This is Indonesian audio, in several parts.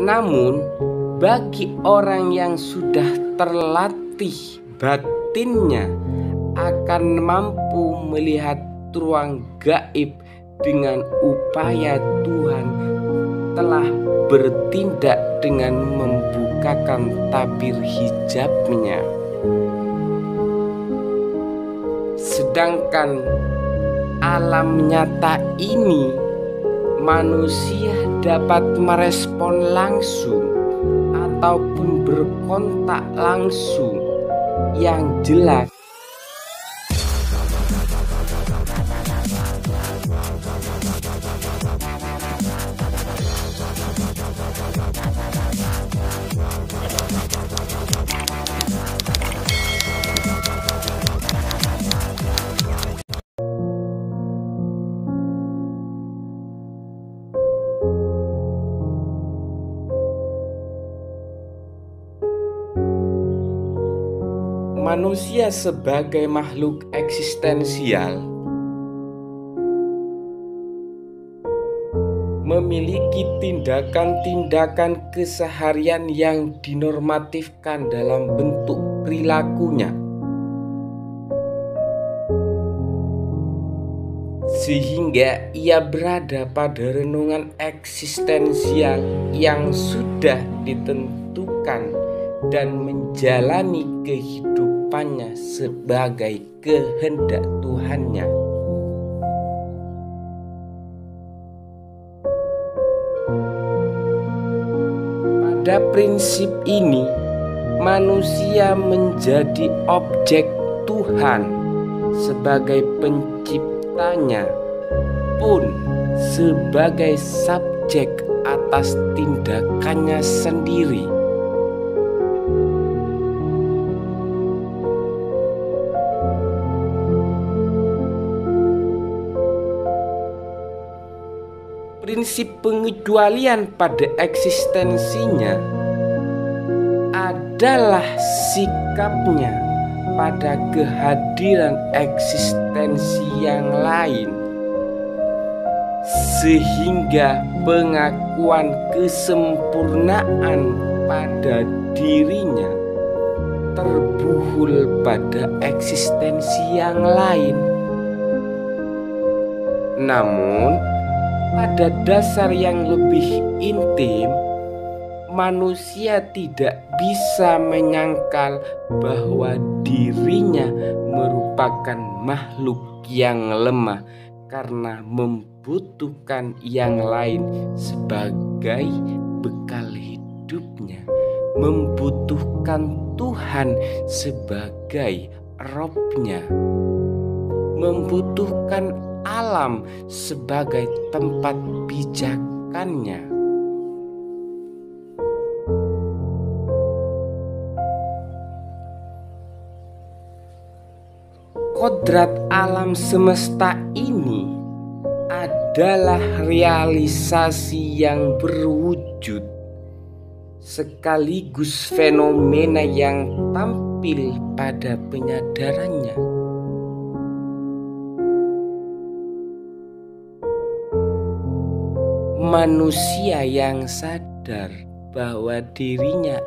Namun, bagi orang yang sudah terlatih batinnya akan mampu melihat ruang gaib dengan upaya Tuhan telah bertindak dengan membukakan tabir hijabnya. Sedangkan alam nyata ini manusia dapat merespon langsung ataupun berkontak langsung yang jelas. Manusia sebagai makhluk eksistensial memiliki tindakan-tindakan keseharian yang dinormatifkan dalam bentuk perilakunya, sehingga ia berada pada renungan eksistensial yang sudah ditentukan dan menjalani kehidupannya sebagai kehendak Tuhannya. Pada prinsip ini, manusia menjadi objek Tuhan sebagai penciptanya pun sebagai subjek atas tindakannya sendiri. Prinsip pengecualian pada eksistensinya adalah sikapnya pada kehadiran eksistensi yang lain, sehingga pengakuan kesempurnaan pada dirinya terbuhul pada eksistensi yang lain. Namun, pada dasar yang lebih intim, manusia tidak bisa menyangkal bahwa dirinya merupakan makhluk yang lemah karena membutuhkan yang lain sebagai bekal hidupnya, membutuhkan Tuhan sebagai Robnya, membutuhkan alam sebagai tempat pijakannya. Kodrat alam semesta ini adalah realisasi yang berwujud sekaligus fenomena yang tampil pada penyadarannya. Manusia yang sadar bahwa dirinya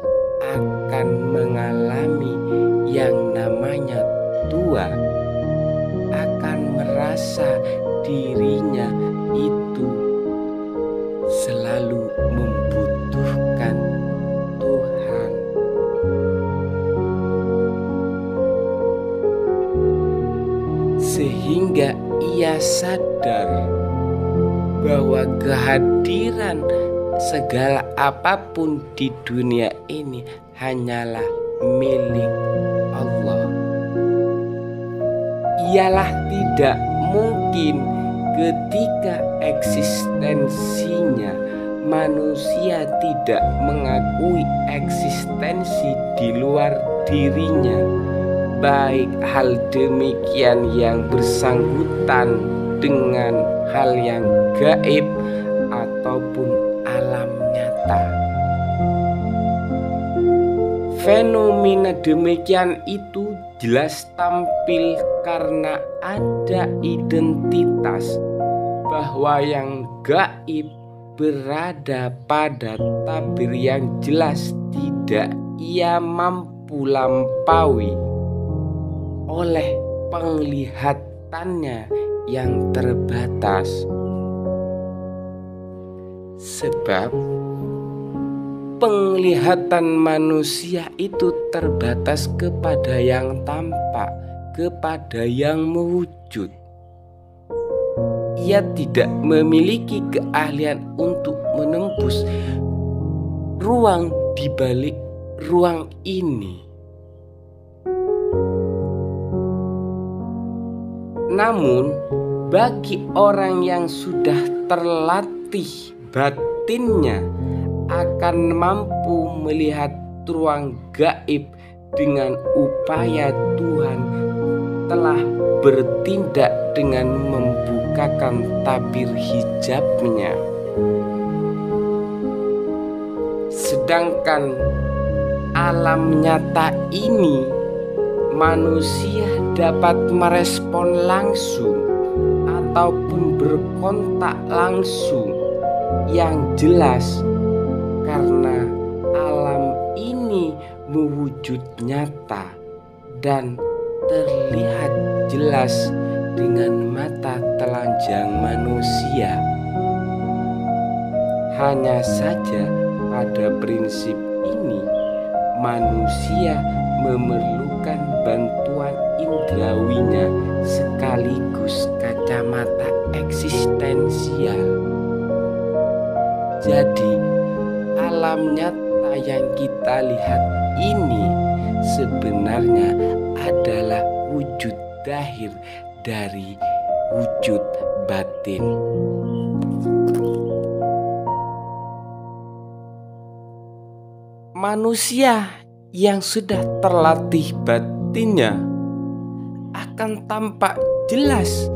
akan mengalami yang namanya tua akan merasa dirinya itu selalu membutuhkan Tuhan. Sehingga ia sadar bahwa kehadiran segala apapun di dunia ini hanyalah milik Allah. Ialah tidak mungkin ketika eksistensinya manusia tidak mengakui eksistensi di luar dirinya, baik hal demikian yang bersangkutan dengan hal yang gaib ataupun alam nyata. Fenomena demikian itu jelas tampil karena ada identitas bahwa yang gaib berada pada tabir yang jelas tidak ia mampu lampaui oleh penglihatannya yang terbatas. Sebab penglihatan manusia itu terbatas kepada yang tampak, kepada yang mewujud. Ia tidak memiliki keahlian untuk menembus ruang di balik ruang ini. Namun, bagi orang yang sudah terlatih batinnya akan mampu melihat ruang gaib dengan upaya Tuhan telah bertindak dengan membukakan tabir hijabnya. Sedangkan alam nyata ini manusia dapat merespon langsung ataupun berkontak langsung yang jelas karena alam ini mewujud nyata dan terlihat jelas dengan mata telanjang manusia. Hanya saja pada prinsip ini manusia memerlukan bantuan indrawinya sekaligus kacamata eksistensial. Jadi alam nyata yang kita lihat ini sebenarnya adalah wujud zahir dari wujud batin. Manusia yang sudah terlatih batinnya akan tampak jelas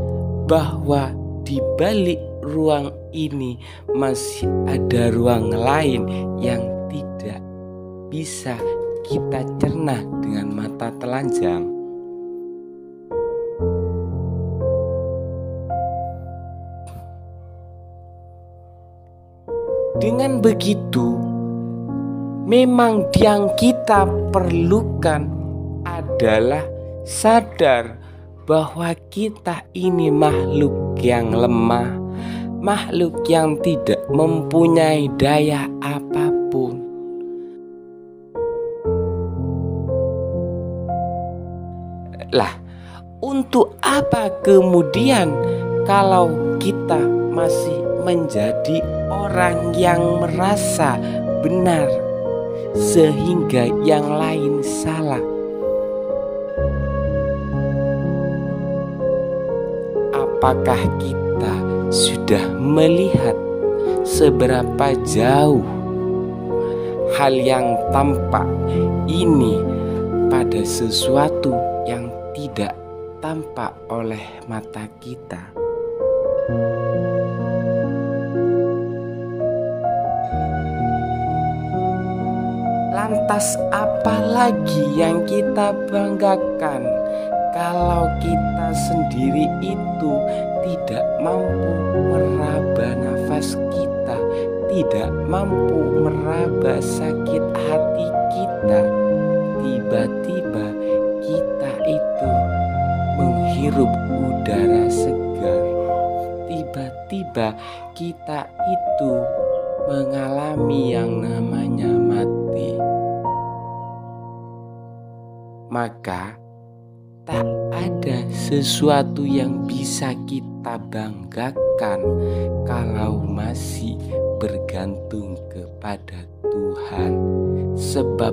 bahwa di balik ruang ini masih ada ruang lain yang tidak bisa kita cerna dengan mata telanjang. Dengan begitu, memang yang kita perlukan adalah sadar bahwa kita ini makhluk yang lemah, makhluk yang tidak mempunyai daya apapun. Lah, untuk apa kemudian kalau kita masih menjadi orang yang merasa benar sehingga yang lain salah? Apakah kita sudah melihat seberapa jauh hal yang tampak ini pada sesuatu yang tidak tampak oleh mata kita? Lantas apa lagi yang kita banggakan kalau kita sendiri itu tidak mampu meraba nafas kita, tidak mampu meraba sakit hati kita? Tiba-tiba kita itu menghirup udara segar, tiba-tiba kita itu mengalami yang namanya mati. Maka tak ada sesuatu yang bisa kita banggakan kalau masih bergantung kepada Tuhan. Sebab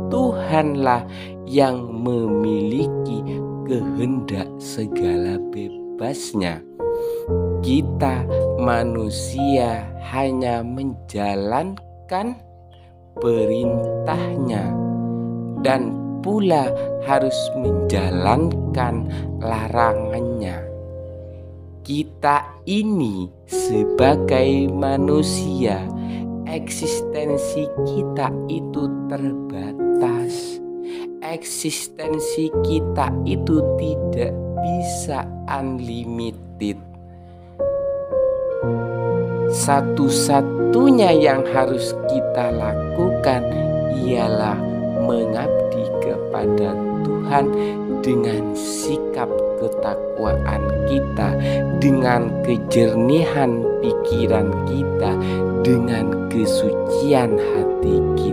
Tuhanlah yang memiliki kehendak segala bebasnya. Kita manusia hanya menjalankan perintahnya dan pula harus menjalankan larangannya. Kita ini sebagai manusia, eksistensi kita itu terbatas. Eksistensi kita itu tidak bisa unlimited. Satu-satunya yang harus kita lakukan ialah mengabdi kepada Tuhan dengan sikap ketakwaan kita, dengan kejernihan pikiran kita, dengan kesucian hati kita.